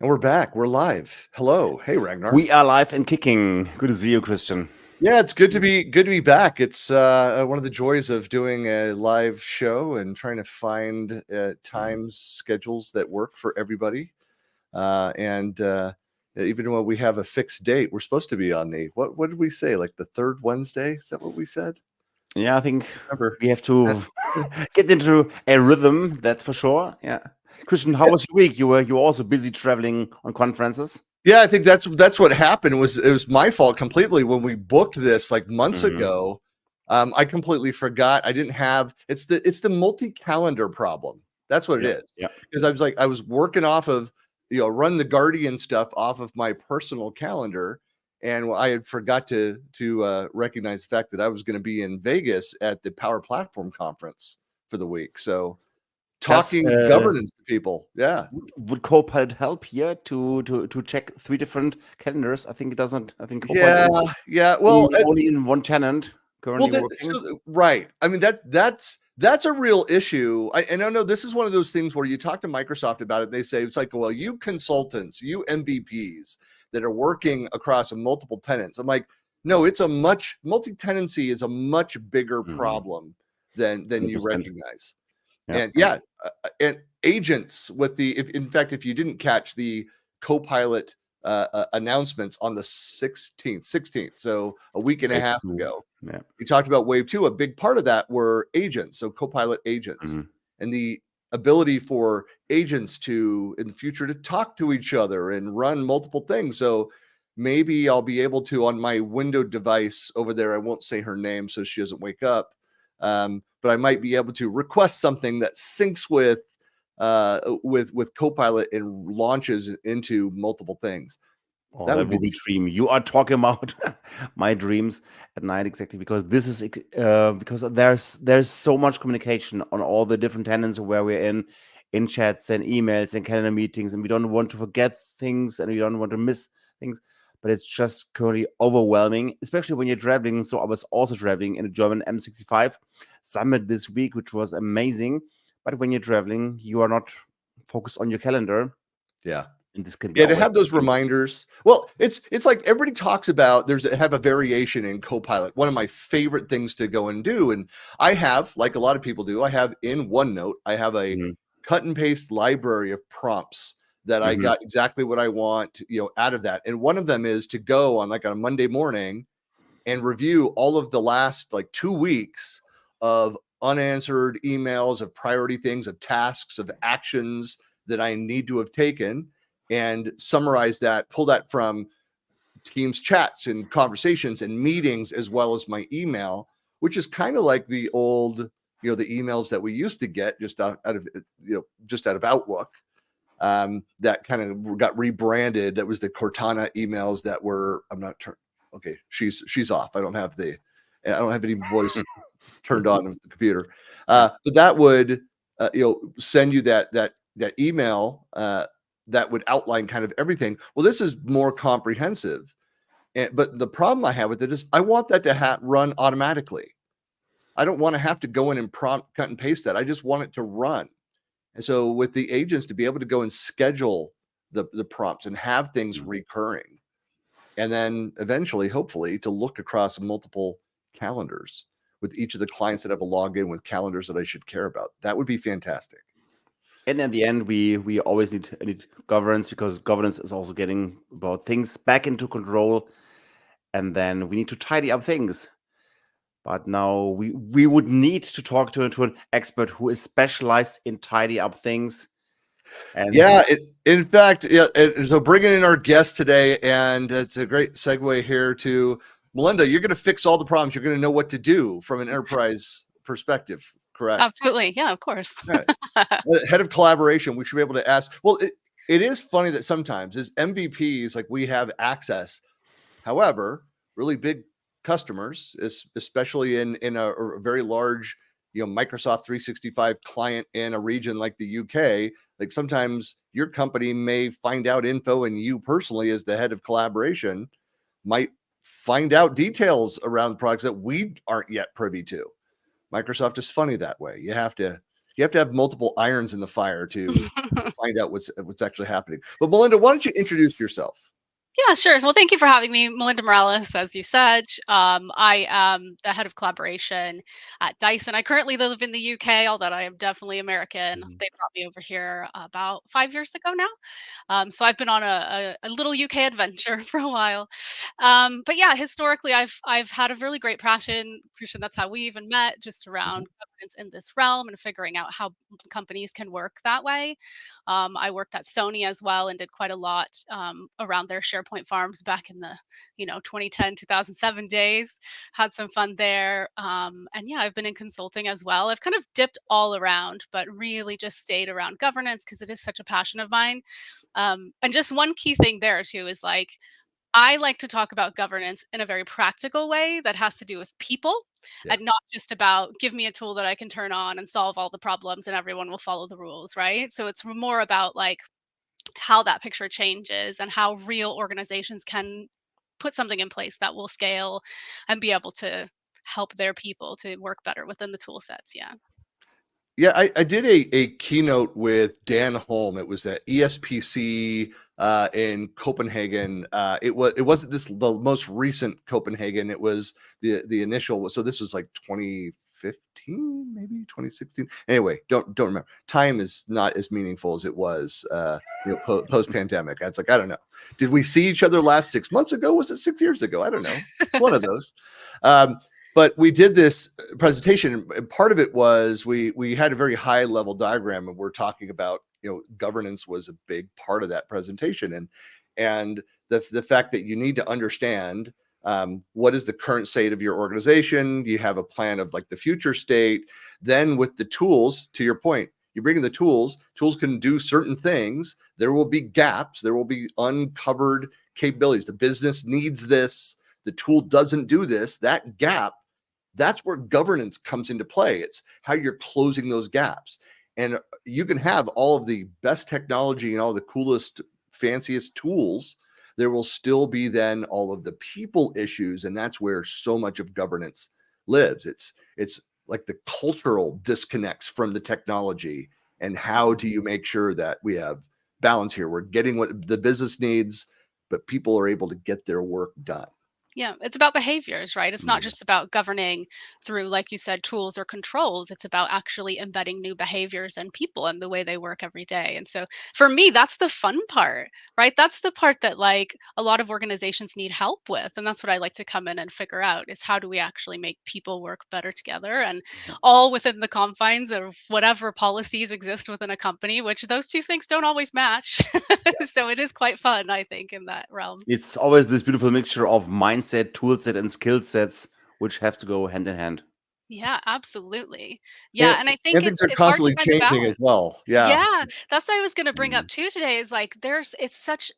We're back. We're live. Hello. Hey, Ragnar. We are live and kicking. Good to see you, Christian. Yeah, it's good to be back. It's one of the joys of doing a live show and trying to find time schedules that work for everybody. And even when we have a fixed date, we're supposed to be on the what did we say? Like the third Wednesday? Is that what we said? Yeah, I think Remember? we have to get into a rhythm. That's for sure. Yeah, Christian, how was your week? You were also busy traveling on conferences. Yeah, I think that's what happened. It was my fault completely when we booked this like months ago. I completely forgot. I didn't have it's the multi-calendar problem. That's what it is. Yeah. Because I was working off of run the Guardian stuff off of my personal calendar, and I had forgot to recognize the fact that I was going to be in Vegas at the Power Platform conference for the week. So talking governance to people, yeah. Would Copilot help here to check 3 different calendars? I think it doesn't. I think Copilot is well only in one tenant currently working. Right. I mean that's a real issue. And I know this is one of those things where you talk to Microsoft about it. They say it's like, well, you consultants, you MVPs that are working across multiple tenants. I'm like, no, it's a multi-tenancy is a much bigger problem than you recognize. And and agents with if you didn't catch the Copilot announcements on the 16th, so a week and a half ago, we talked about Wave 2. A big part of that were agents, so Copilot agents, and the ability for agents to, in the future, to talk to each other and run multiple things. So maybe I'll be able to, on my window device over there, I won't say her name so she doesn't wake up, but I might be able to request something that syncs with Copilot and launches into multiple things. Oh, that would be dream. You are talking about my dreams at night, exactly, because this is because there's so much communication on all the different tenants where we're in chats and emails and calendar meetings, and we don't want to forget things and we don't want to miss things. But it's just currently overwhelming, especially when you're traveling. So I was also traveling in a German M365 summit this week, which was amazing. But when you're traveling, you are not focused on your calendar. Yeah. And this can be to have those reminders. Well, it's like everybody talks about have a variation in Copilot. One of my favorite things to go and do, and I have, like a lot of people do, I have in OneNote, I have a cut and paste library of prompts that I got exactly what I want, out of that. And one of them is to go on a Monday morning and review all of the last 2 weeks of unanswered emails, of priority things, of tasks, of actions that I need to have taken, and summarize that, pull that from Teams chats and conversations and meetings, as well as my email, which is kind of like the old, the emails that we used to get just out of Outlook. That kind of got rebranded. That was the Cortana emails that were, okay, she's off. I don't have any voice turned on with the computer. But that would, send you that email that would outline kind of everything. Well, this is more comprehensive. But the problem I have with it is I want that to run automatically. I don't want to have to go in and prompt, cut and paste that. I just want it to run. And so with the agents, to be able to go and schedule the prompts and have things recurring, and then eventually, hopefully, to look across multiple calendars with each of the clients that have a login with calendars that I should care about. That would be fantastic. And in the end, we always need governance, because governance is also getting about things back into control, and then we need to tidy up things. But now we would need to talk to an expert who is specialized in tidy up things. And in fact, so bringing in our guest today, and it's a great segue here to Melinda. You're going to fix all the problems. You're going to know what to do from an enterprise perspective, correct? Absolutely. Yeah, of course. Right. Head of collaboration, we should be able to ask. Well, it is funny that sometimes as MVPs, we have access. However, really big customers, especially in a very large, Microsoft 365 client in a region like the UK, sometimes your company may find out info, and you personally, as the head of collaboration, might find out details around products that we aren't yet privy to. Microsoft is funny that way. You have to you have to have multiple irons in the fire to find out what's actually happening. But Melinda, why don't you introduce yourself? Yeah, sure. Well, thank you for having me. Melinda Morales, as you said. I am the head of collaboration at Dyson. I currently live in the UK, although I am definitely American. Mhm. They brought me over here about 5 years ago now. So I've been on a little UK adventure for a while. But yeah, historically, I've had a really great passion, Christian. That's how we even met, just Mhm. around governance in this realm and figuring out how companies can work that way. I worked at Sony as well and did quite a lot around their SharePoint farms back in the 2010 2007 days. Had some fun there, and yeah, I've been in consulting as well. I've kind of dipped all around, but really just stayed around governance because it is such a passion of mine. And just one key thing there too is like I like to talk about governance in a very practical way that has to do with people Yeah. and not just about give me a tool that I can turn on and solve all the problems and everyone will follow the rules, right? So it's more about like how that picture changes and how real organizations can put something in place that will scale and be able to help their people to work better within the tool sets. Yeah. Yeah, I did a keynote with Dan Holm. It was at ESPC in Copenhagen. It wasn't the most recent Copenhagen. It was the initial. So this was like 2015, maybe 2016. Anyway, don't remember. Time is not as meaningful as it was, post pandemic. It's like I don't know. Did we see each other last 6 months ago? Was it 6 years ago? I don't know. One of those. Um, but we did this presentation, and part of it was we had a very high level diagram, and we're talking about governance was a big part of that presentation, and the fact that you need to understand what is the current state of your organization. You have a plan of like the future state. Then with the tools, to your point, you bring in the tools. Tools can do certain things. There will be gaps. There will be uncovered capabilities. The business needs this. The tool doesn't do this. That gap, that's where governance comes into play. It's how you're closing those gaps. And you can have all of the best technology and all the coolest, fanciest tools. There will still be then all of the people issues. And that's where so much of governance lives. It's like the cultural disconnects from the technology. And how do you make sure that we have balance here? We're getting what the business needs, but people are able to get their work done. Yeah, it's about behaviors, right? It's not Mhm. just about governing through, like you said, tools or controls. It's about actually embedding new behaviors and people and the way they work every day. And so for me, that's the fun part, right? That's the part that like a lot of organizations need help with. And that's what I like to come in and figure out is how do we actually make people work better together and Mhm. all within the confines of whatever policies exist within a company, which those two things don't always match. So it is quite fun, I think, in that realm. It's always this beautiful mixture of mindset, tool set, and skill sets which have to go hand in hand. Yeah, absolutely. Yeah, And, and I think and it's things are it's hard to constantly find the changing as balance. well. Yeah. Yeah, that's what I was gonna bring up Mhm. too today is like there's it's such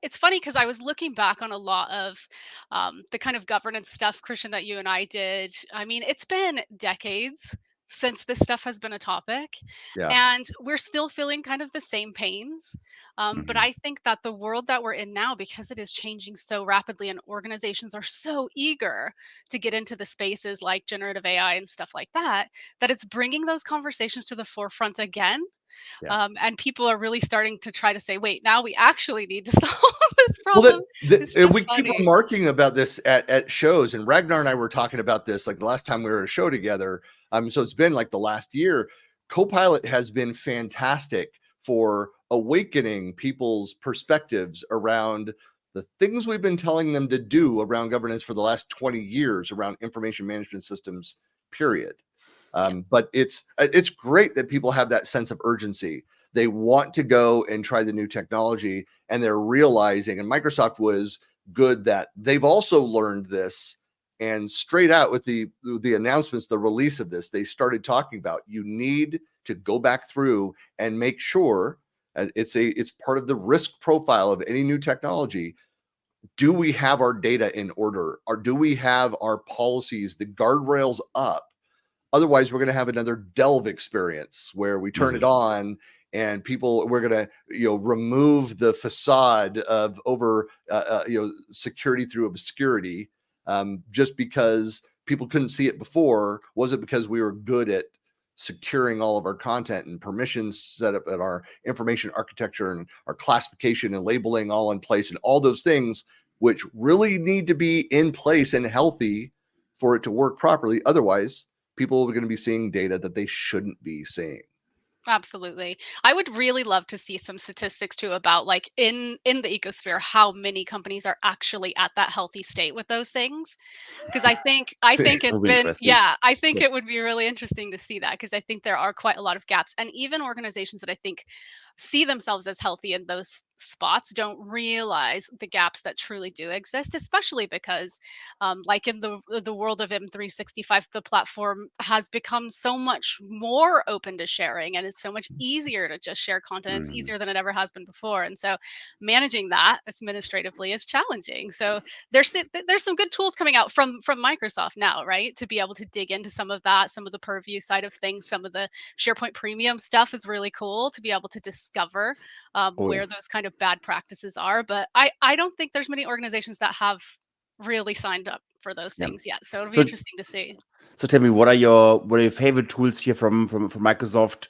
it's funny because I was looking back on a lot of the kind of governance stuff, Christian, that you and I did. I mean, it's been decades since this stuff has been a topic, Yeah. and we're still feeling kind of the same pains. But Mhm. I think that the world that we're in now, because it is changing so rapidly and organizations are so eager to get into the spaces like generative AI and stuff like that, that it's bringing those conversations to the forefront again. Yeah. And people are really starting to try to say, wait, now we actually need to solve this Well, problem. It's we just keep funny. remarking about this at shows, and Ragnar and I were talking about this like the last time we were at a show together. So it's been like the last year. Copilot has been fantastic for awakening people's perspectives around the things we've been telling them to do around governance for the last 20 years around information management systems, period. Yeah. But it's great that people have that sense of urgency. They want to go and try the new technology, and they're realizing, and Microsoft was good that they've also learned this, and straight out with the announcements, the release of this, they started talking about you need to go back through and make sure it's part of the risk profile of any new technology. Do we have our data in order, or do we have our policies, the guardrails up? Otherwise, we're going to have another delve experience where we turn it Mhm. on and we're going to remove the facade of over security through obscurity, just because people couldn't see it before. Was it because we were good at securing all of our content and permissions set up at our information architecture and our classification and labeling all in place, and all those things which really need to be in place and healthy for it to work properly. Otherwise, people are going to be seeing data that they shouldn't be seeing. Absolutely. I would really love to see some statistics too about like in the ecosphere how many companies are actually at that healthy state with those things. Because I think That it's would be been, interesting. yeah, I think Yeah. it would be really interesting to see that, because I think there are quite a lot of gaps, and even organizations that I think see themselves as healthy in those spots don't realize the gaps that truly do exist, especially because like in the world of M365, the platform has become so much more open to sharing, and it's so much easier to just share content. It's Mhm. easier than it ever has been before, and so managing that administratively is challenging. So there's some good tools coming out from Microsoft now, right? To be able to dig into some of that, some of the purview side of things, some of the SharePoint Premium stuff is really cool to be able to discover Oh yeah. where those kind of bad practices are. But I don't think there's many organizations that have really signed up for those Yeah. things yet. So it'll be So interesting to see. So tell me, what are your favorite tools here from Microsoft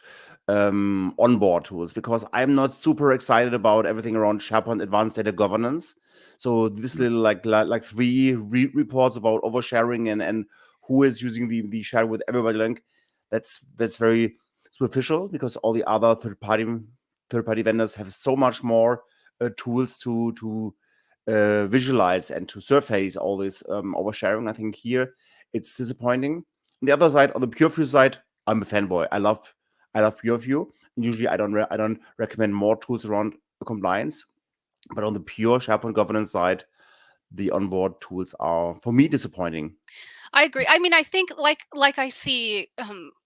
onboard tools? Because I'm not super excited about everything around SharePoint Advanced Data Governance. So this little like three reports about oversharing and who is using the share with everybody link. That's very superficial, because all the other third party vendors have so much more tools to visualize and to surface all this oversharing. I think here it's disappointing. On the other side, on the PureView side, I'm a fanboy. I love PureView. Usually, I don't recommend more tools around compliance, but on the pure SharePoint governance side, the onboard tools are, for me, disappointing. I agree. I mean, I think like I see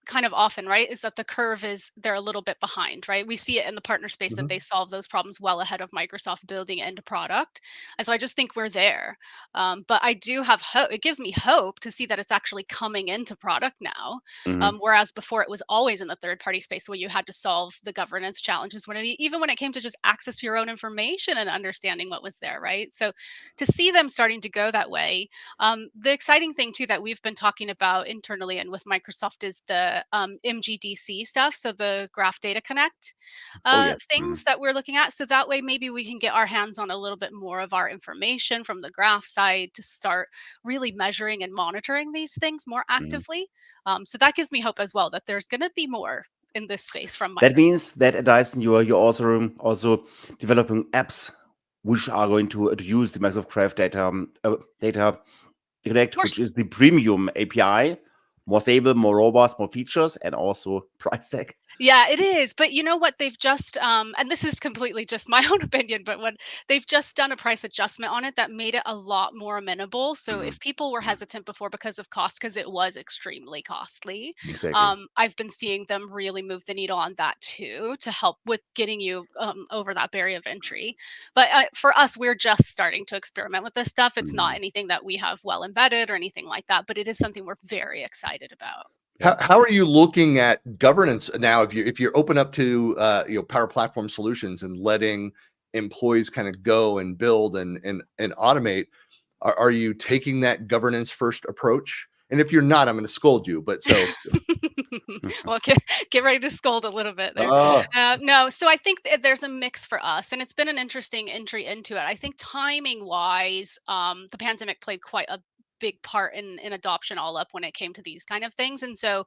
kind of often, right, is that the curve is they're a little bit behind, right? We see it in the partner space that Mhm. they solve those problems well ahead of Microsoft building it into product, and so I just think we're there. But I do have hope. It gives me hope to see that it's actually coming into product now, Mhm. whereas before it was always in the third party space where you had to solve the governance challenges even when it came to just access to your own information and understanding what was there, right? So to see them starting to go that way, the exciting thing too that we've been talking about internally and with Microsoft is the MGDC stuff, so the Graph Data Connect Oh yeah. things Mhm. that we're looking at. So that way, maybe we can get our hands on a little bit more of our information from the graph side to start really measuring and monitoring these things more Mhm. actively. So that gives me hope as well that there's going to be more in this space from That Microsoft. means that at Dyson, you're also developing apps which are going to use the Microsoft Graph data Connect, We're which is the premium API, more stable, more robust, more features, and also price tag. Yeah, it is. But you know what? They've just, and this is completely just my own opinion, but when they've just done a price adjustment on it that made it a lot more amenable. So Mhm. if people were Mhm. hesitant before because of cost, because it was extremely costly, Exactly. I've been seeing them really move the needle on that too to help with getting you over that barrier of entry. But for us, we're just starting to experiment with this stuff. It's not Mhm. anything that we have well embedded or anything like that, but it is something we're very excited about. Yeah. How are you looking at governance now? If you're open up to Power Platform solutions and letting employees kind of go and build and automate, are you taking that governance first approach? And if you're not, I'm going to scold you. But so, Mhm. Well, get ready to scold a little bit there. uh, No, so I think there's a mix for us, and it's been an interesting entry into it. I think timing wise, the pandemic played quite a big part in adoption all up when it came to these kind of things. And so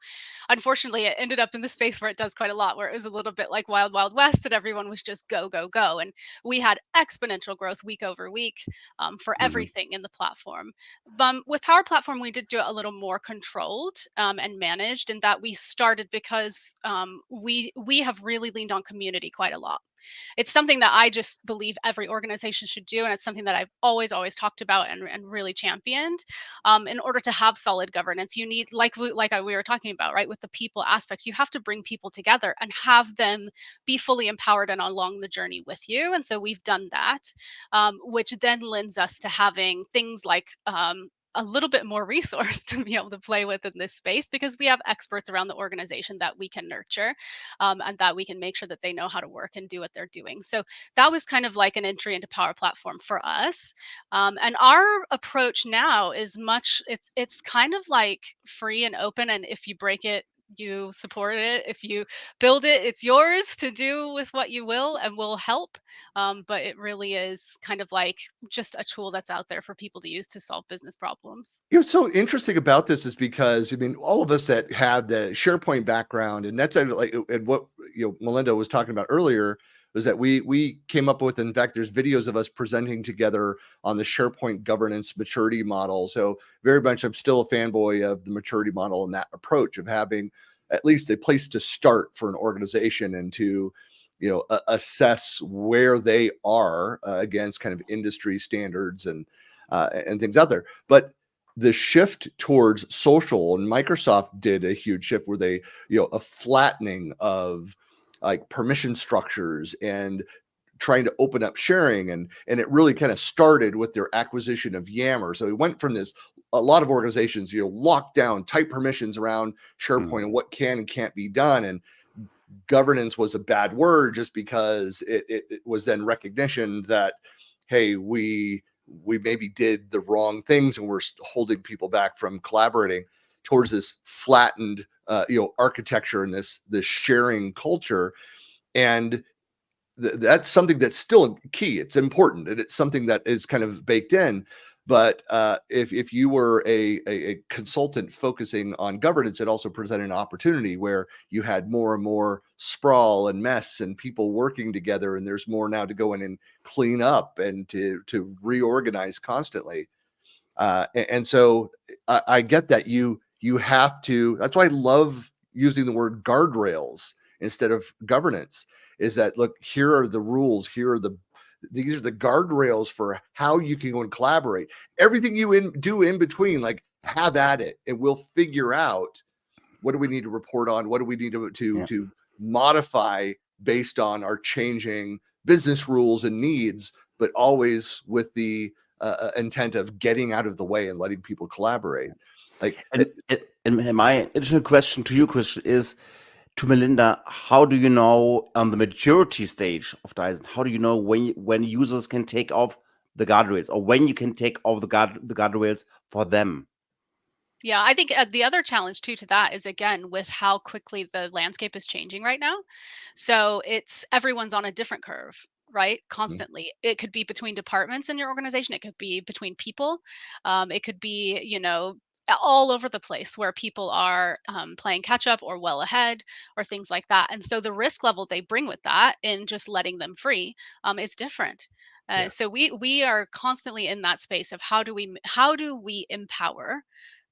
unfortunately it ended up in the space where it does quite a lot, where it was a little bit like wild wild west and everyone was just go go go, and we had exponential growth week over week for Mhm. everything in the platform. With Power Platform, we did do it a little more controlled and managed, in that we started because we have really leaned on community quite a lot. It's something that I just believe every organization should do, and it's something that I've always talked about and really championed. In order to have solid governance, you need, we were talking about, right, with the people aspect, you have to bring people together and have them be fully empowered and along the journey with you. And so we've done that, which then lends us to having things like a little bit more resource to be able to play with in this space, because we have experts around the organization that we can nurture, and that we can make sure that they know how to work and do what they're doing. So that was kind of like an entry into Power Platform for us. And our approach now is it's kind of like free and open, and if you break it you support it. If you build it, it's yours to do with what you will, and will help. But it really is kind of like just a tool that's out there for people to use to solve business problems. What's so interesting about this is because I mean, all of us that have the SharePoint background, and that's like, and what Melinda was talking about earlier was that we came up with. In fact, there's videos of us presenting together on the SharePoint governance maturity model. So very much, I'm still a fanboy of the maturity model and that approach of having at least a place to start for an organization and to assess where they are against kind of industry standards and things out there. But the shift towards social, and Microsoft did a huge shift where they, a flattening of like permission structures and trying to open up sharing, and it really kind of started with their acquisition of Yammer. So it went from this, a lot of organizations lock down tight permissions around SharePoint and what can and can't be done, and governance was a bad word just because it was then recognition that, hey, we maybe did the wrong things and we're holding people back from collaborating towards this flattened architecture and this sharing culture. And that's something that's still key. It's important, and it's something that is kind of baked in. But if you were a consultant focusing on governance, it also presented an opportunity where you had more and more sprawl and mess and people working together, and there's more now to go in and clean up and to reorganize constantly. And so I get that you have to. That's why I love using the word guardrails instead of governance. Is that, look, here are the rules. These are the guardrails for how you can go and collaborate. Everything you do in between, like, have at it, and we'll figure out what do we need to report on, what do we need to modify based on our changing business rules and needs, but always with the intent of getting out of the way and letting people collaborate. Like, and my additional question to you, Christian, is to Melinda: how do you know on the maturity stage of Dyson? How do you know when users can take off the guardrails, or when you can take off the guardrails for them? Yeah, I think the other challenge too to that is, again, with how quickly the landscape is changing right now. So it's everyone's on a different curve, right? Constantly. It could be between departments in your organization. It could be between people. It could be, all over the place where people are playing catch up or well ahead or things like that. And so the risk level they bring with that in just letting them free is different. Yeah. So we are constantly in that space of how do we empower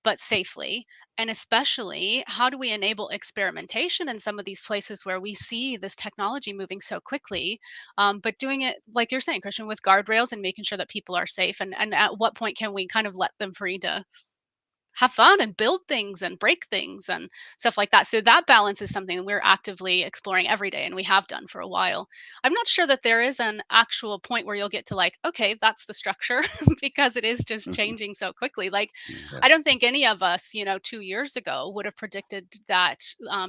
but safely, and especially how do we enable experimentation in some of these places where we see this technology moving so quickly, but doing it like you're saying, Christian, with guardrails and making sure that people are safe, and at what point can we kind of let them free to have fun and build things and break things and stuff like that. So that balance is something that we're actively exploring every day, and we have done for a while. I'm not sure that there is an actual point where you'll get to, like, okay, that's the structure, because it is just changing so quickly. Like, Yeah. I don't think any of us, 2 years ago would have predicted that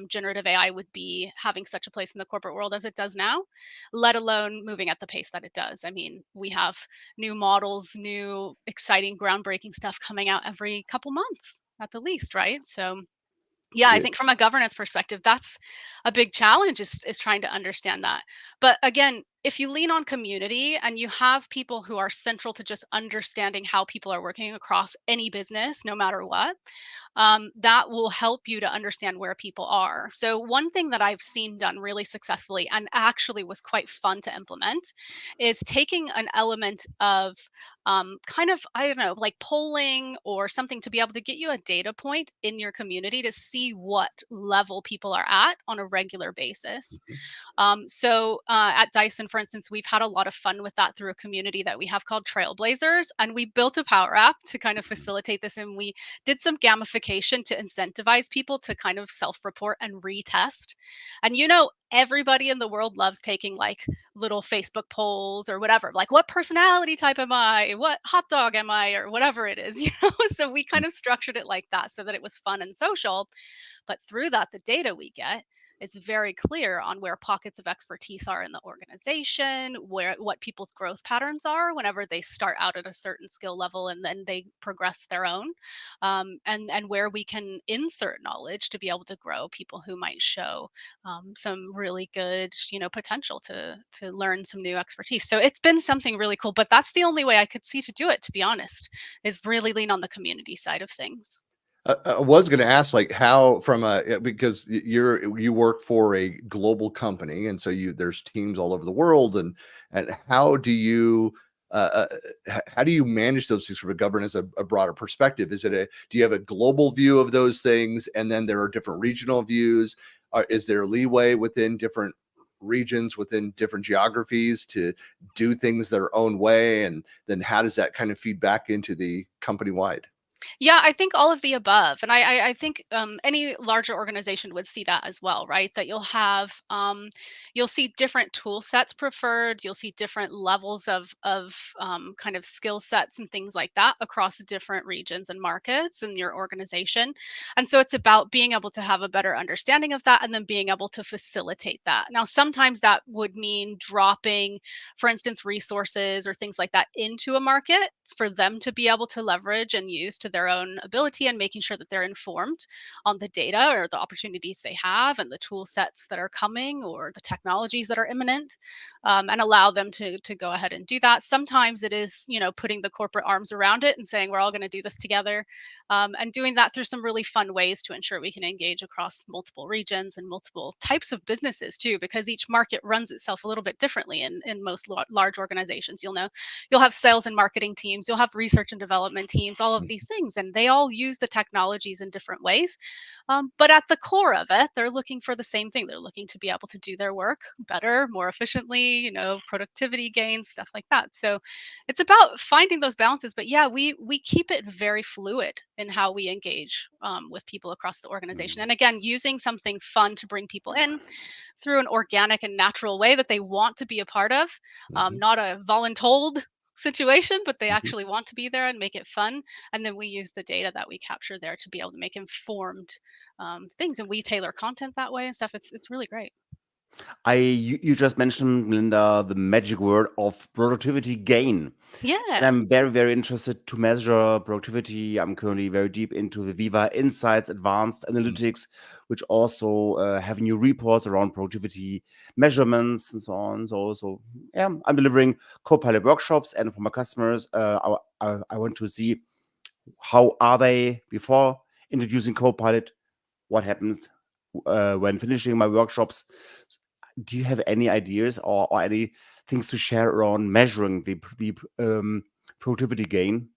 generative AI would be having such a place in the corporate world as it does now, let alone moving at the pace that it does. I mean, we have new models, new exciting, groundbreaking stuff coming out every couple months at the least, right? So yeah, I Yeah. think from a governance perspective, that's a big challenge, is trying to understand that. But again, if you lean on community and you have people who are central to just understanding how people are working across any business, no matter what, that will help you to understand where people are. So one thing that I've seen done really successfully and actually was quite fun to implement is taking an element of kind of, I don't know, like polling or something, to be able to get you a data point in your community to see what level people are at on a regular basis. At Dyson, for instance, we've had a lot of fun with that through a community that we have called Trailblazers, and we built a Power App to kind of facilitate this. And we did some gamification to incentivize people to kind of self-report and retest. And everybody in the world loves taking like little Facebook polls or whatever, like, what personality type am I? What hot dog am I? Or whatever it is, So we kind of structured it like that so that it was fun and social. But through that, the data we get is very clear on where pockets of expertise are in the organization, what people's growth patterns are whenever they start out at a certain skill level and then they progress their own, and where we can insert knowledge to be able to grow people who might show some really good, potential to learn some new expertise. So it's been something really cool, but that's the only way I could see to do it, to be honest, is really lean on the community side of things. I was going to ask, like, how from because you work for a global company, and so there's teams all over the world, and how do you how do you manage those things from a governance, a broader perspective? Do you have a global view of those things, and then there are different regional views? Is there leeway within different regions, within different geographies, to do things their own way, and then how does that kind of feed back into the company wide? Yeah, I think all of the above, and I think any larger organization would see that as well, right? That you'll see different tool sets preferred, you'll see different levels of kind of skill sets and things like that across different regions and markets in your organization, and so it's about being able to have a better understanding of that, and then being able to facilitate that. Now, sometimes that would mean dropping, for instance, resources or things like that into a market for them to be able to leverage and use to their own ability, and making sure that they're informed on the data or the opportunities they have and the tool sets that are coming or the technologies that are imminent, and allow them to go ahead and do that. Sometimes it is, putting the corporate arms around it and saying we're all going to do this together, and doing that through some really fun ways to ensure we can engage across multiple regions and multiple types of businesses too, because each market runs itself a little bit differently in most large organizations. You'll have sales and marketing teams, you'll have research and development teams, all of these things, and they all use the technologies in different ways. But at the core of it, they're looking for the same thing. They're looking to be able to do their work better, more efficiently, productivity gains, stuff like that. So it's about finding those balances. But yeah, we keep it very fluid in how we engage with people across the organization. Mhm. And again, using something fun to bring people in through an organic and natural way that they want to be a part of, Mhm. not a voluntold situation, but they Mhm. actually want to be there and make it fun. And then we use the data that we capture there to be able to make informed things, and we tailor content that way and stuff. It's really great. You just mentioned, Melinda, the magic word of productivity gain. And Yeah. I'm very, very interested to measure productivity. I'm currently very deep into the Viva Insights Advanced Mm. Analytics, which also have new reports around productivity measurements and so on. So yeah, I'm delivering Copilot workshops, and for my customers, I want to see how are they before introducing Copilot, what happens when finishing my workshops. Do you have any ideas or any things to share around measuring the productivity gain?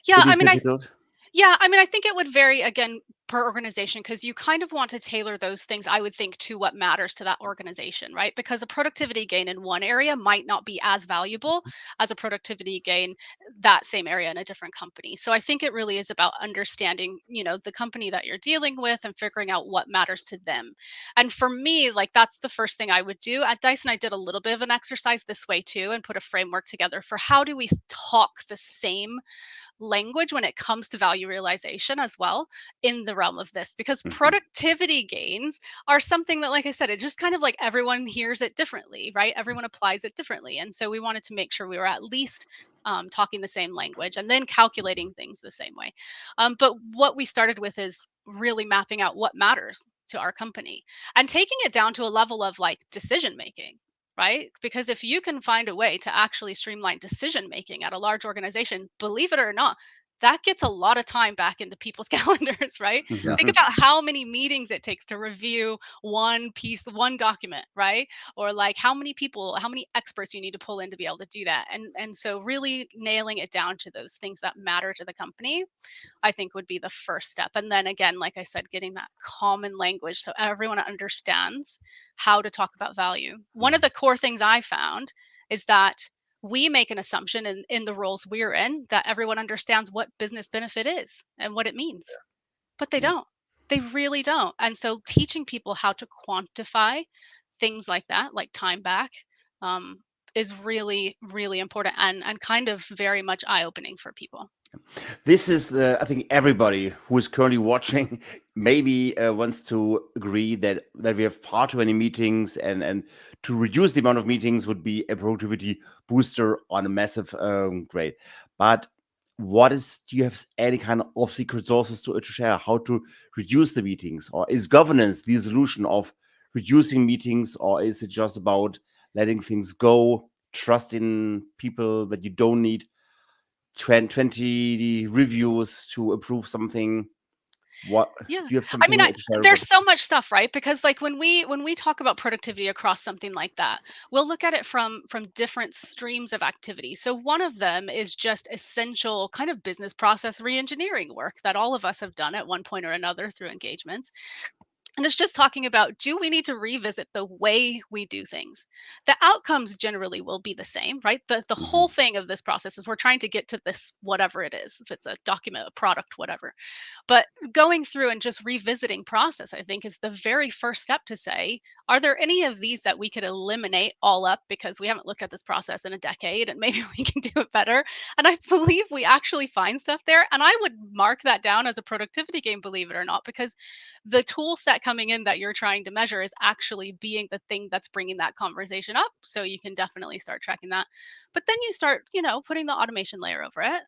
Yeah, It is difficult. I think it would vary again per organization, because you kind of want to tailor those things, I would think, to what matters to that organization, right? Because a productivity gain in one area might not be as valuable as a productivity gain that same area in a different company. So I think it really is about understanding, the company that you're dealing with and figuring out what matters to them. And for me, like, that's the first thing I would do. At Dyson, I did a little bit of an exercise this way too, and put a framework together for how do we talk the same language when it comes to value realization as well in the realm of this, because Mhm. productivity gains are something that, like I said, it just kind of like everyone hears it differently, right? Everyone applies it differently, and so we wanted to make sure we were at least talking the same language and then calculating things the same way. But what we started with is really mapping out what matters to our company and taking it down to a level of like decision making, right? Because if you can find a way to actually streamline decision making at a large organization, believe it or not, that gets a lot of time back into people's calendars, right? Yeah. Think about how many meetings it takes to review one piece, one document, right? Or like how many people, how many experts you need to pull in to be able to do that. And so really nailing it down to those things that matter to the company, I think, would be the first step. And then again, like I said, getting that common language so everyone understands how to talk about value. One of Mhm. the core things I found is that we make an assumption in the roles we're in that everyone understands what business benefit is and what it means, but they Yeah. don't. They really don't. And so teaching people how to quantify things like that, like time back, um, is really, really important, and kind of very much eye opening for people. This is I think everybody who is currently watching maybe wants to agree that we have far too many meetings, and to reduce the amount of meetings would be a productivity booster on a massive grade. But do you have any kind of secret sources to share how to reduce the meetings? Or is governance the solution of reducing meetings, or is it just about letting things go, trust in people that you don't need 20 reviews to approve something? What do Yeah. you have I mean, something to share there's about? so much stuff, right? Because like when we talk about productivity across something like that, we'll look at it from different streams of activity. So one of them is just essential kind of business process reengineering work that all of us have done at one point or another through engagements. And it's just talking about, do we need to revisit the way we do things? The outcomes generally will be the same, right? The whole Mhm. thing of this process is we're trying to get to this, whatever it is, if it's a document, a product, whatever. But going through and just revisiting process, I think, is the very first step to say, are there any of these that we could eliminate all up because we haven't looked at this process in a decade and maybe we can do it better? And I believe we actually find stuff there. And I would mark that down as a productivity game, believe it or not, because the tool set coming in that you're trying to measure is actually being the thing that's bringing that conversation up. So you can definitely start tracking that. But then you start, putting the automation layer over it,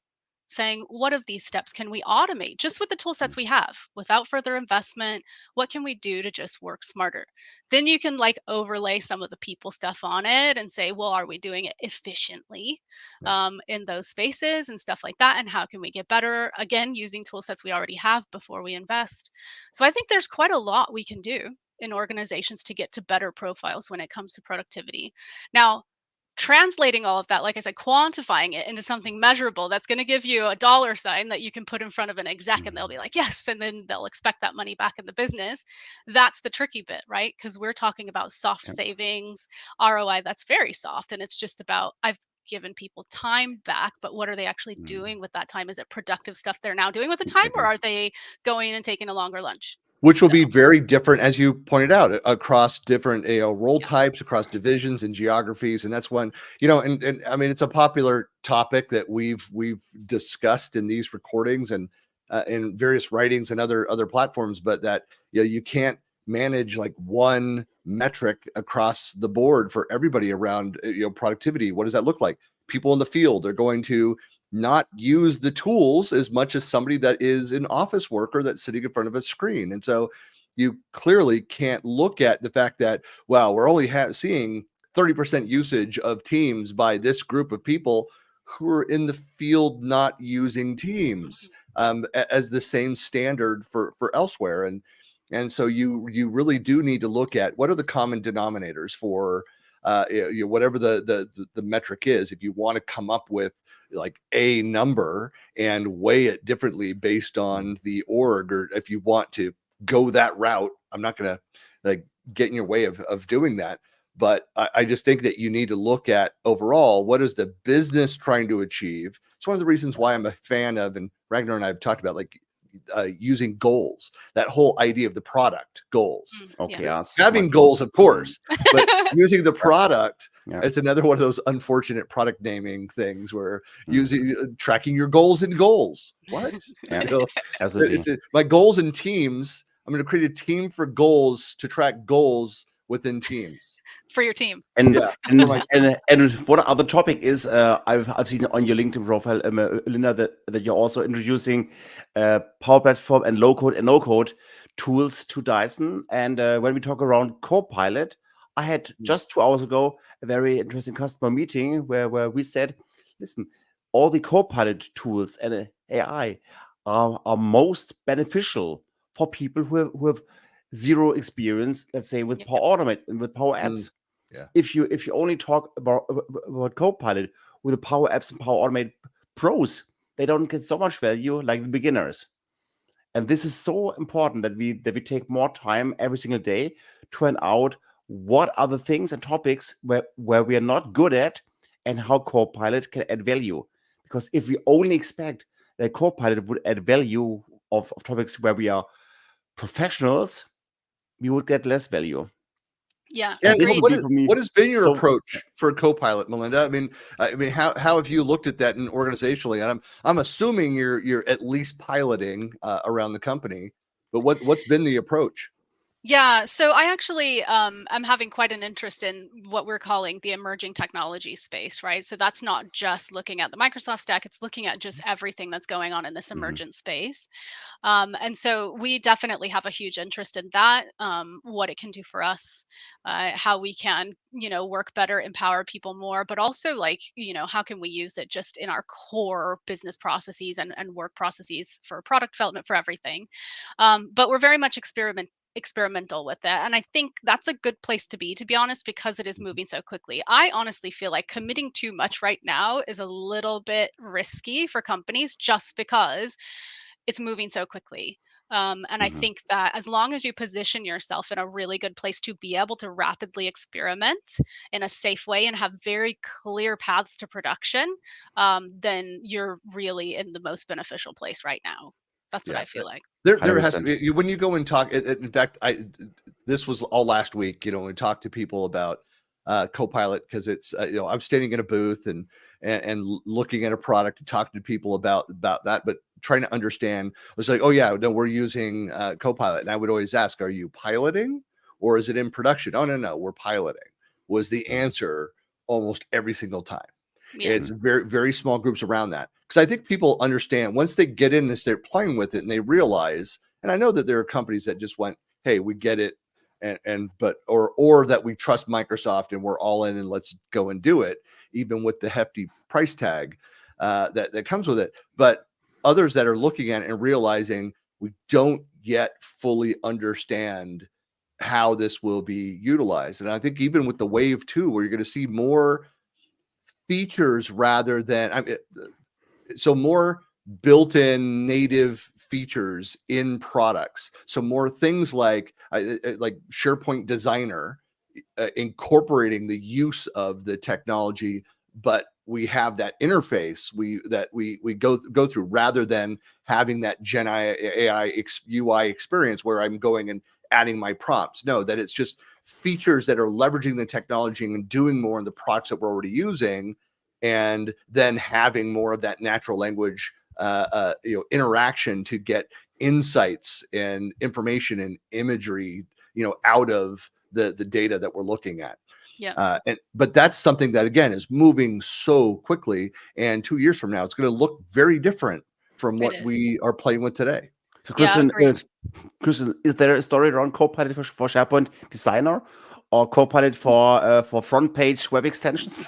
saying, what of these steps can we automate just with the tool sets we have without further investment? What can we do to just work smarter? Then you can like overlay some of the people stuff on it and say, well, are we doing it efficiently Yeah. in those spaces and stuff like that? And how can we get better? Again, using tool sets we already have before we invest. So I think there's quite a lot we can do in organizations to get to better profiles when it comes to productivity. Now, translating all of that, like I said, quantifying it into something measurable that's going to give you a dollar sign that you can put in front of an exec and they'll be Mhm. like, yes, and then they'll expect that money back in the business. That's the tricky bit, right? Because we're talking about soft Yeah. savings, ROI that's very soft. And it's just about, I've given people time back, but what are they actually Mm. doing with that time? Is it productive stuff they're now doing with the time, or Exactly. are they going and taking a longer lunch? Which will So, be very different, as you pointed out, across different, role yeah. types, across divisions and geographies, and that's when, and I mean, it's a popular topic that we've discussed in these recordings and in various writings and other platforms, but that you can't manage like one metric across the board for everybody around productivity. What does that look like? People in the field are going to not use the tools as much as somebody that is an office worker that's sitting in front of a screen. And so you clearly can't look at the fact that, wow, we're only seeing 30% usage of Teams by this group of people who are in the field not using Teams as the same standard for elsewhere. And so you really do need to look at what are the common denominators for whatever the metric is. If you want to come up with like a number and weigh it differently based Mm. on the org, or if you want to go that route, I'm not going to like get in your way of doing that. But I just think that you need to look at overall, what is the business trying to achieve? It's one of the reasons why I'm a fan of, and Ragnar and I have talked about like using goals, that whole idea of the product goals. Yeah. Okay, smart Having goals, goals. of course, but using the Yeah. product, Yeah. it's another one of those unfortunate product naming things where Mm. using tracking your goals in goals. What? Yeah. You know, Absolutely. my goals in teams. I'm going to create a team for goals to track goals within teams. For your team. And Yeah, for and my and one other topic is I've seen on your LinkedIn profile, Linda, that you're also introducing Power Platform and low code and no code tools to Dyson. And when we talk around Copilot, I had just 2 hours ago a very interesting customer meeting where we said, listen, all the Copilot tools and AI are most beneficial for people who have zero experience, let's say, with Power Yep. Automate and with Power Mm, Apps. yeah. If you only talk about Copilot with the Power Apps and Power Automate pros, they don't get so much value like the beginners. And this is so important that we take more time every single day to find out what are the things and topics where we are not good at and how Copilot can add value. Because if we only expect that Copilot would add value of topics where we are professionals, we would get less value. Yeah, Yeah. And this So agreed. would be for me what has been your so. approach for Copilot, Melinda? I mean, how have you looked at that in organizationally? And I'm assuming you're at least piloting around the company, but what's been the approach? Yeah, so I actually am having quite an interest in what we're calling the emerging technology space, right? So that's not just looking at the Microsoft stack, it's looking at just everything that's going on in this Mhm. emergent space. And so we definitely have a huge interest in that, what it can do for us, how we can, work better, empower people more, but also like, how can we use it just in our core business processes and work processes for product development for everything. But we're very much experimental with it, and I think that's a good place to be honest, because it is moving so quickly. I honestly feel like committing too much right now is a little bit risky for companies just because it's moving so quickly. And I Mhm. think that as long as you position yourself in a really good place to be able to rapidly experiment in a safe way and have very clear paths to production, then you're really in the most beneficial place right now. That's what Yeah. I feel like. There has to 100%. be when you go and talk. In fact, this was all last week. We talked to people about Copilot because it's I'm standing in a booth and looking at a product and talking to people about that, but trying to understand. I was like, oh yeah, no, we're using Copilot, and I would always ask, are you piloting or is it in production? Oh no, we're piloting. Was the Mhm. answer almost every single time. Yeah. It's very, very small groups around that. Because I think people understand once they get in this, they're playing with it and they realize, and I know that there are companies that just went, hey, we get it, or that we trust Microsoft and we're all in and let's go and do it, even with the hefty price tag that comes with it. But others that are looking at it and realizing we don't yet fully understand how this will be utilized. And I think even with the wave two, where you're going to see more features rather than so more built-in native features in products. So more things like SharePoint Designer incorporating the use of the technology, but we have that interface we go through rather than having that Gen AI UI experience where I'm going and adding my prompts. No, that it's just features that are leveraging the technology and doing more in the products that we're already using, and then having more of that natural language interaction to get insights and information and imagery out of the data that we're looking at. Yeah. But that's something that again is moving so quickly, and 2 years from now it's going to look very different from It what is. we are playing with today. So, Yeah, agreed. Christian, is there a story around Copilot for SharePoint Designer or Copilot for front page web extensions?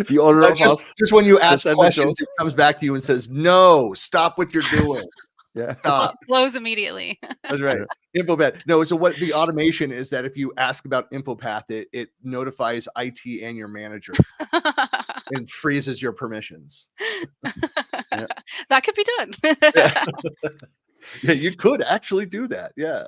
The owner of just us. just when you Just ask as a joke. questions, it comes back to you and says, "No, stop what you're doing. Yeah. Stop." Close immediately. That's right. Yeah. InfoPath. No, so what the automation is that if you ask about InfoPath, it notifies IT and your manager and freezes your permissions. Yeah. That could be done. Yeah. Yeah, you could actually do that. Yeah.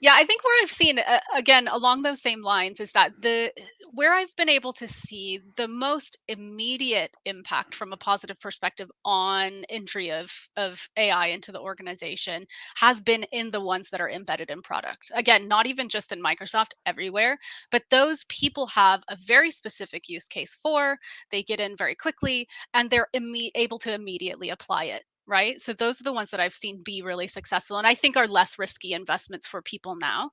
Yeah, I think where I've seen again along those same lines is that the where I've been able to see the most immediate impact from a positive perspective on entry of AI into the organization has been in the ones that are embedded in product. Again, not even just in Microsoft, everywhere, but those people have a very specific use case for, they get in very quickly and they're able to immediately apply it, right? So those are the ones that I've seen be really successful and I think are less risky investments for people now,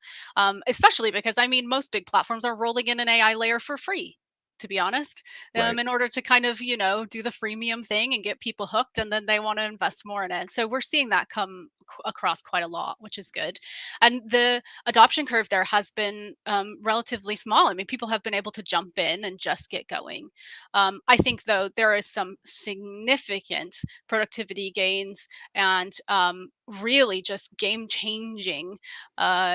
especially because I mean, most big platforms are rolling in an AI layer for free. To be honest, Right. in order to kind of, do the freemium thing and get people hooked, and then they want to invest more in it. So we're seeing that come across quite a lot, which is good. And the adoption curve there has been relatively small. I mean, people have been able to jump in and just get going. I think, though, there is some significant productivity gains and really just game changing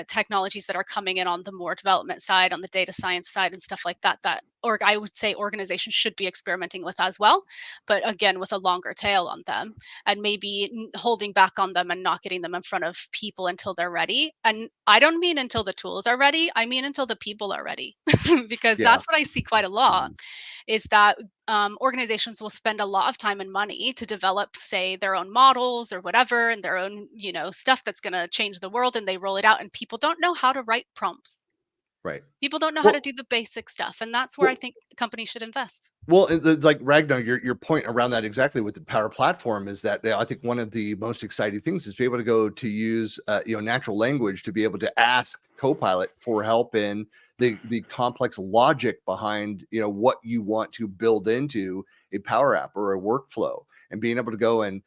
technologies that are coming in on the more development side, on the data science side, and stuff like that. Or I would say organizations should be experimenting with as well, but again, with a longer tail on them and maybe holding back on them and not getting them in front of people until they're ready. And I don't mean until the tools are ready, I mean until the people are ready, because Yeah. that's what I see quite a lot Mhm. is that organizations will spend a lot of time and money to develop, say, their own models or whatever, and their own, stuff that's going to change the world, and they roll it out, and people don't know how to write prompts. Right. People don't know how to Well, do the basic stuff, and that's where I well, think companies should invest. Well, like Ragnar, your point around that exactly with the Power Platform is that I think one of the most exciting things is to be able to go to use natural language to be able to ask Copilot for help in the complex logic behind what you want to build into a Power App or a workflow, and being able to go and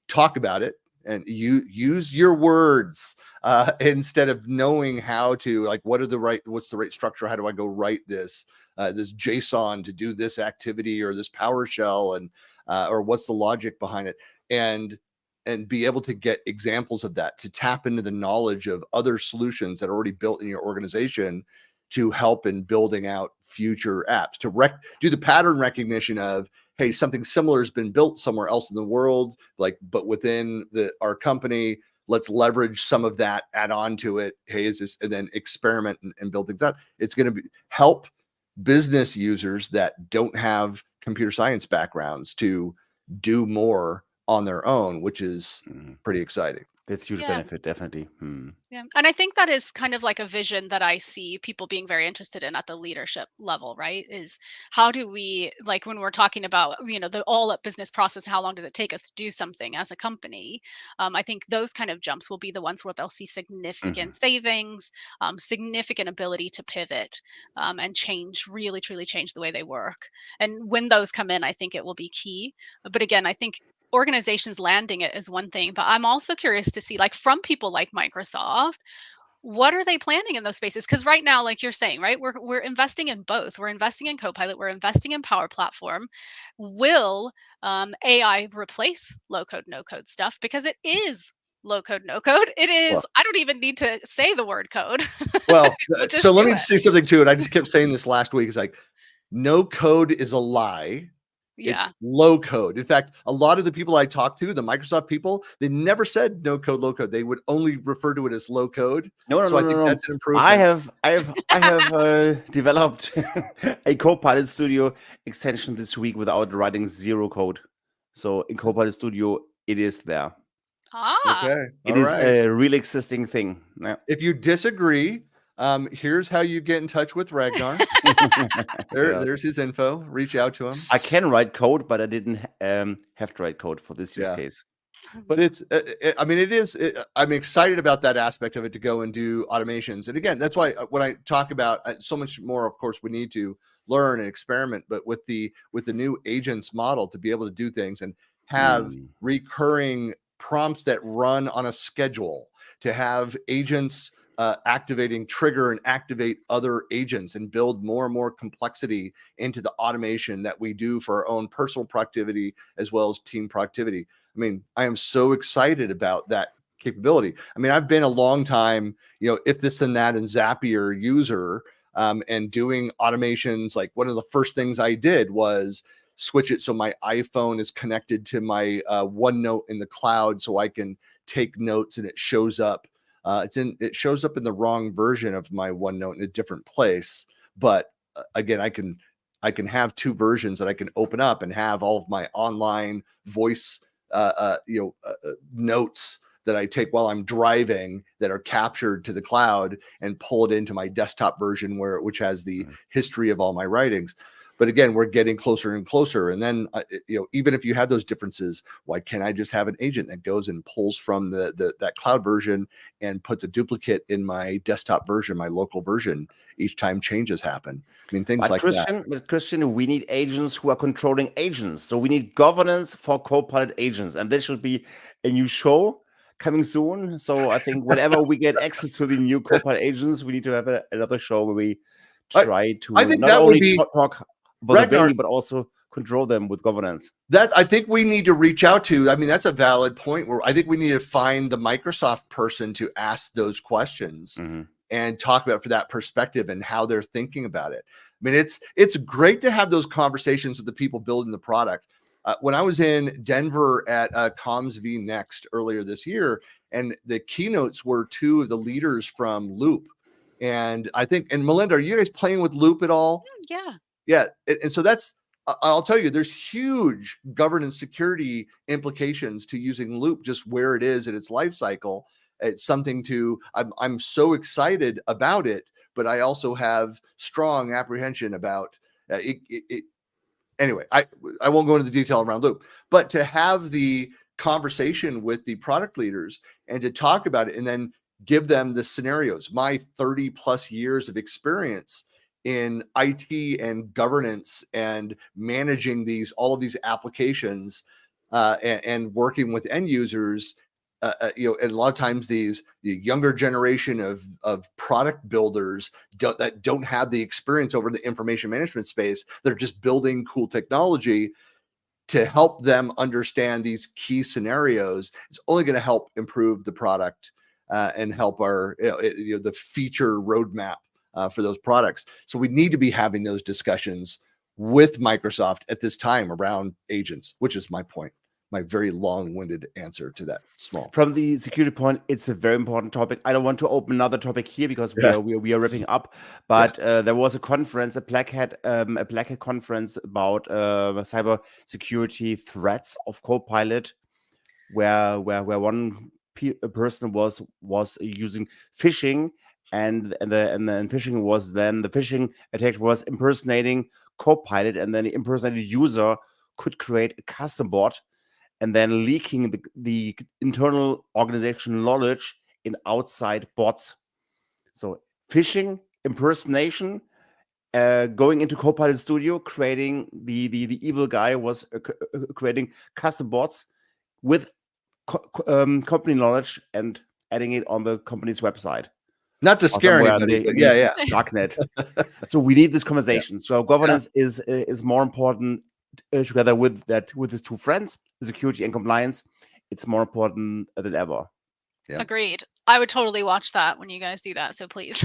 talk about it and you use your words instead of knowing how to, like, what's the right structure, how do I go write this JSON to do this activity or this PowerShell, and or what's the logic behind it, and be able to get examples of that, to tap into the knowledge of other solutions that are already built in your organization to help in building out future apps, to do the pattern recognition of, hey, something similar has been built somewhere else in the world, but within our company, let's leverage some of that, add on to it. Hey, is this, and then experiment and build things out. It's going to help business users that don't have computer science backgrounds to do more on their own, which is pretty exciting. That's huge Yeah. benefit, definitely. Yeah. And I think that is kind of like a vision that I see people being very interested in at the leadership level, right? Is how do we, like, when we're talking about, the all up business process, how long does it take us to do something as a company? I think those kind of jumps will be the ones where they'll see significant savings, significant ability to pivot, and change, really, truly change the way they work. And when those come in, I think it will be key. But again, I think organizations landing it is one thing, but I'm also curious to see, like, from people like Microsoft, what are they planning in those spaces? Because right now, like you're saying, right, we're investing in both. We're investing in Copilot. We're investing in Power Platform. Will AI replace low code, no code stuff? Because it is low code, no code. It is. Well, I don't even need to say the word code. well We'll so just let do me it. say something to it. I just kept saying this last week. It's like, no code is a lie. It's Yeah. low code. In fact, a lot of the people I talk to, the Microsoft people, they never said no code, low code. They would only refer to it as low code. No, no, So no, I no, think no. that's an improvement. I have developed a Copilot Studio extension this week without writing zero code. So in Copilot Studio, it is there. Ah. Okay. It All is right. a real existing thing. Yeah. If you disagree, here's how you get in touch with Ragnar. Yeah. There's his info. Reach out to him. I can write code, but I didn't have to write code for this use Yeah. case. But I'm excited about that aspect of it, to go and do automations. And again, that's why when I talk about so much more, of course, we need to learn and experiment, but with the new agents model, to be able to do things and have recurring prompts that run on a schedule, to have agents activating, trigger and activate other agents, and build more and more complexity into the automation that we do for our own personal productivity as well as team productivity. I mean, I am so excited about that capability. I mean, I've been a long time, if this and that and Zapier user, and doing automations. Like, one of the first things I did was switch it so my iPhone is connected to my OneNote in the cloud, so I can take notes and it shows up. It shows up in the wrong version of my OneNote in a different place. But again, I can have two versions that I can open up and have all of my online voice notes that I take while I'm driving that are captured to the cloud, and pull it into my desktop version which has the history of all my writings. But again, we're getting closer and closer. And then, even if you have those differences, why can't I just have an agent that goes and pulls from that cloud version and puts a duplicate in my desktop version, my local version, each time changes happen? I mean, things like that. But Christian, we need agents who are controlling agents. So we need governance for Copilot agents. And this should be a new show coming soon. So I think whenever we get access to the new Copilot agents, we need to have another show where we try to I think not that would only be talk about the Ragnar, value, but also control them with governance. that I think we need to reach out to. I mean, that's a valid point, where I think we need to find the Microsoft person to ask those questions and talk about for that perspective and how they're thinking about it. I mean, it's great to have those conversations with the people building the product. When I was in Denver at Comms V Next earlier this year, and the keynotes were two of the leaders from Loop. And I think, and Melinda, are you guys playing with Loop at all? Yeah. Yeah. And so I'll tell you, there's huge governance security implications to using Loop just where it is in its life cycle. It's something I'm so excited about it, but I also have strong apprehension about it. Anyway, I won't go into the detail around Loop, but to have the conversation with the product leaders and to talk about it and then give them the scenarios. My 30 plus years of experience in IT and governance and managing all of these applications and working with end users. And a lot of times the younger generation of product builders that don't have the experience over the information management space. They're just building cool technology. To help them understand these key scenarios, it's only going to help improve the product and help our the feature roadmap for those products. So we need to be having those discussions with Microsoft at this time around agents, which is my point. My very long-winded answer to that small. From the security point, it's a very important topic. I don't want to open another topic here because we are wrapping up. But there was a conference, a Black Hat conference about cyber security threats of Copilot, where one person was using phishing, and then the phishing attack was impersonating Copilot, and then the impersonated user could create a custom bot and then leaking the internal organizational knowledge in outside bots. So phishing, impersonation, going into Copilot Studio, creating the evil guy was creating custom bots with company knowledge and adding it on the company's website. Not to scare anybody, but yeah. Darknet. So we need this conversation. Yeah. So governance is more important together with the two friends, security and compliance. It's more important than ever. Yeah. Agreed. I would totally watch that when you guys do that. So please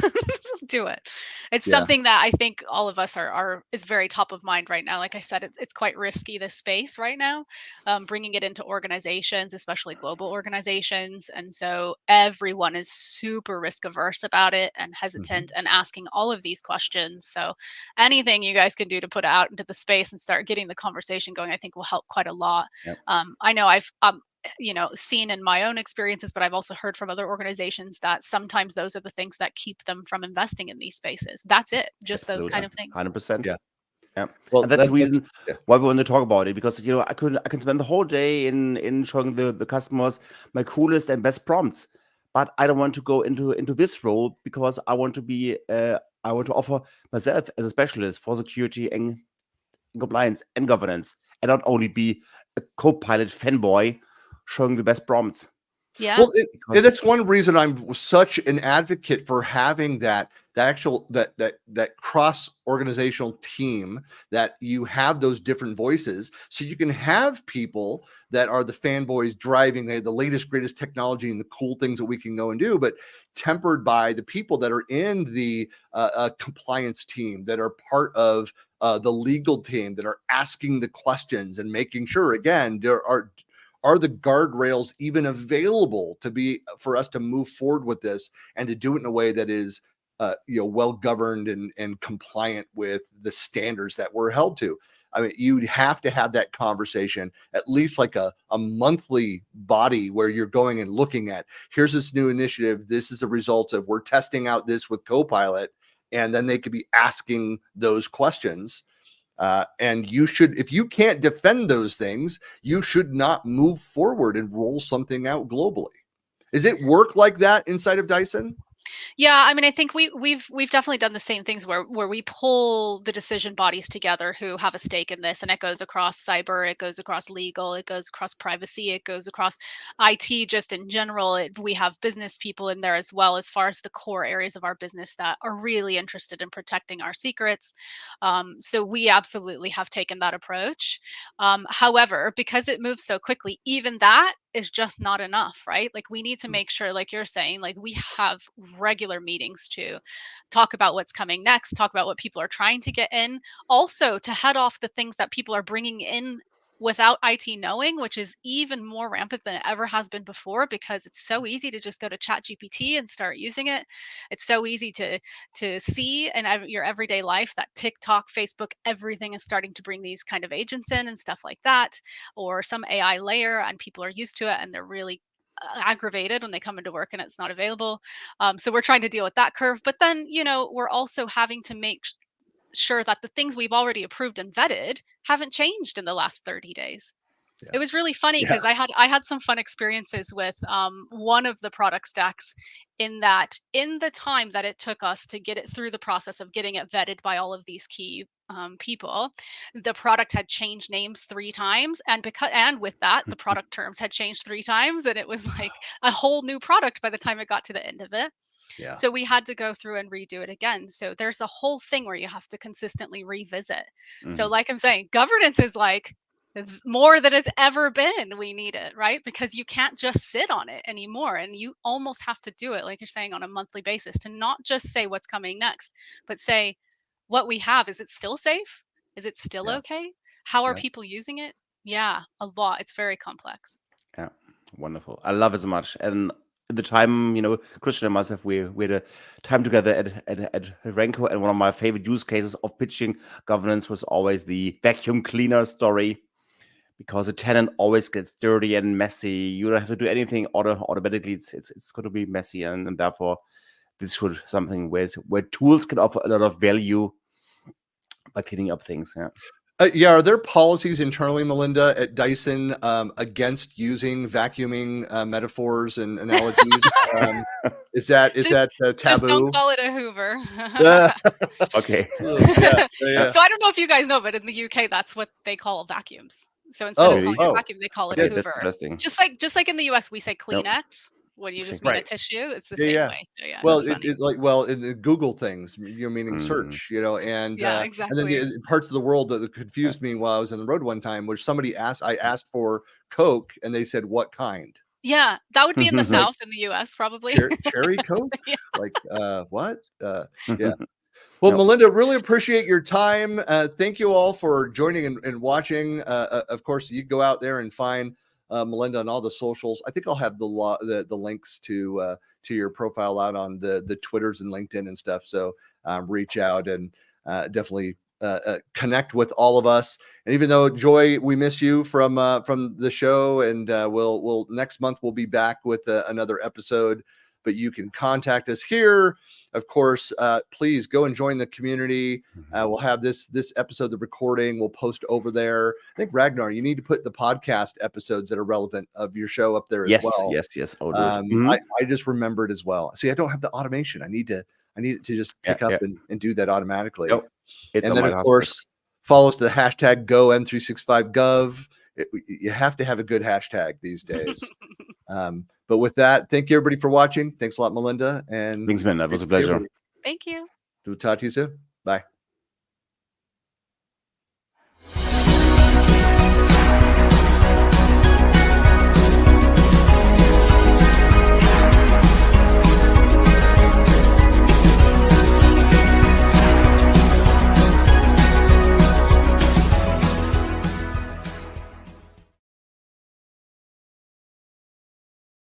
do it. It's something that I think all of us is very top of mind right now. Like I said, it's quite risky, this space right now, bringing it into organizations, especially global organizations. And so everyone is super risk averse about it and hesitant and asking all of these questions. So anything you guys can do to put it out into the space and start getting the conversation going, I think will help quite a lot. Yep. I know I've seen in my own experiences, but I've also heard from other organizations that sometimes those are the things that keep them from investing in these spaces. That's it. Just Absolutely. Those kind of things. 100%. Yeah. Well, and that's the reason why we want to talk about it, because I can spend the whole day in showing the customers my coolest and best prompts, but I don't want to go into this role because I want to offer myself as a specialist for security and compliance and governance, and not only be a Copilot fanboy showing the best prompts. Yeah. Well, that's one reason I'm such an advocate for having that cross organizational team, that you have those different voices, so you can have people that are the fanboys driving the latest, greatest technology and the cool things that we can go and do, but tempered by the people that are in the compliance team, that are part of the legal team, that are asking the questions and making sure, again, there are the guardrails even available for us to move forward with this and to do it in a way that is well governed and compliant with the standards that we're held to. I mean, you'd have to have that conversation, at least like a monthly body where you're going and looking at, here's this new initiative. This is the results of, we're testing out this with Copilot. And then they could be asking those questions. And you should, if you can't defend those things, you should not move forward and roll something out globally. Does it work like that inside of Dyson? Yeah, I mean, I think we've definitely done the same things where we pull the decision bodies together who have a stake in this, and it goes across cyber, it goes across legal, it goes across privacy, it goes across IT just in general. We have business people in there as well, as far as the core areas of our business that are really interested in protecting our secrets. So we absolutely have taken that approach. However, because it moves so quickly, even that is just not enough, right? Like, we need to make sure, like you're saying, like, we have regular meetings to talk about what's coming next, talk about what people are trying to get in, also to head off the things that people are bringing in without IT knowing, which is even more rampant than it ever has been before, because it's so easy to just go to ChatGPT and start using it. It's so easy to see in your everyday life that TikTok, Facebook, everything is starting to bring these kind of agents in and stuff like that, or some AI layer, and people are used to it and they're really aggravated when they come into work and it's not available. So we're trying to deal with that curve. But then, we're also having to make sure that the things we've already approved and vetted haven't changed in the last 30 days. Yeah. It was really funny because I had some fun experiences with one of the product stacks, in that in the time that it took us to get it through the process of getting it vetted by all of these key people, the product had changed names 3 times, and with that the product terms had changed 3 times, and it was like a whole new product by the time it got to the end of it. Yeah. So we had to go through and redo it again. So there's a whole thing where you have to consistently revisit. So like I'm saying, governance is like more than it's ever been. We need it, right? Because you can't just sit on it anymore, and you almost have to do it, like you're saying, on a monthly basis, to not just say what's coming next, but say what we have. Is it still safe? Is it still okay? How are people using it? Yeah, a lot. It's very complex. Yeah, wonderful. I love it so much. And at the time, Christian and myself, we had a time together at Renko, and one of my favorite use cases of pitching governance was always the vacuum cleaner story, because a tenant always gets dirty and messy. You don't have to do anything automatically. It's going to be messy, and therefore this should something where tools can offer a lot of value by cleaning up things. Are there policies internally, Melinda, at Dyson against using vacuuming metaphors and analogies? Is that taboo? Just don't call it a Hoover. Okay. So I don't know if you guys know, but in the UK, that's what they call vacuums. So instead of calling it a vacuum, they call it a Hoover. Just like in the US, we say Kleenex. When you just mean a tissue, it's the same way. So well, in Google things, meaning search, and exactly. And then the parts of the world that confused me while I was on the road one time, which I asked for Coke, and they said, "What kind?" Yeah, that would be in the South, in the US, probably. Cherry Coke? Like, what? Yeah. Well, Melinda, really appreciate your time. Thank you all for joining and watching. Of course, you go out there and find Melinda on all the socials. I think I'll have the links to your profile out on the Twitters and LinkedIn and stuff. So reach out and definitely connect with all of us. And even though, Joy, we miss you from the show, and we'll next month we'll be back with another episode. But you can contact us here. Of course, please go and join the community. We'll have this episode, the recording, we'll post over there. I think, Ragnar, you need to put the podcast episodes that are relevant of your show up there as well. Yes. I'll do it. I just remembered as well. See, I don't have the automation. I need it to just pick up and do that automatically. And then, of course, follow us to the hashtag #GoM365Gov. You have to have a good hashtag these days. But with that, thank you everybody for watching. Thanks a lot, Melinda. And thanks, man. That was a pleasure. Thank you. We'll talk to you soon. Bye.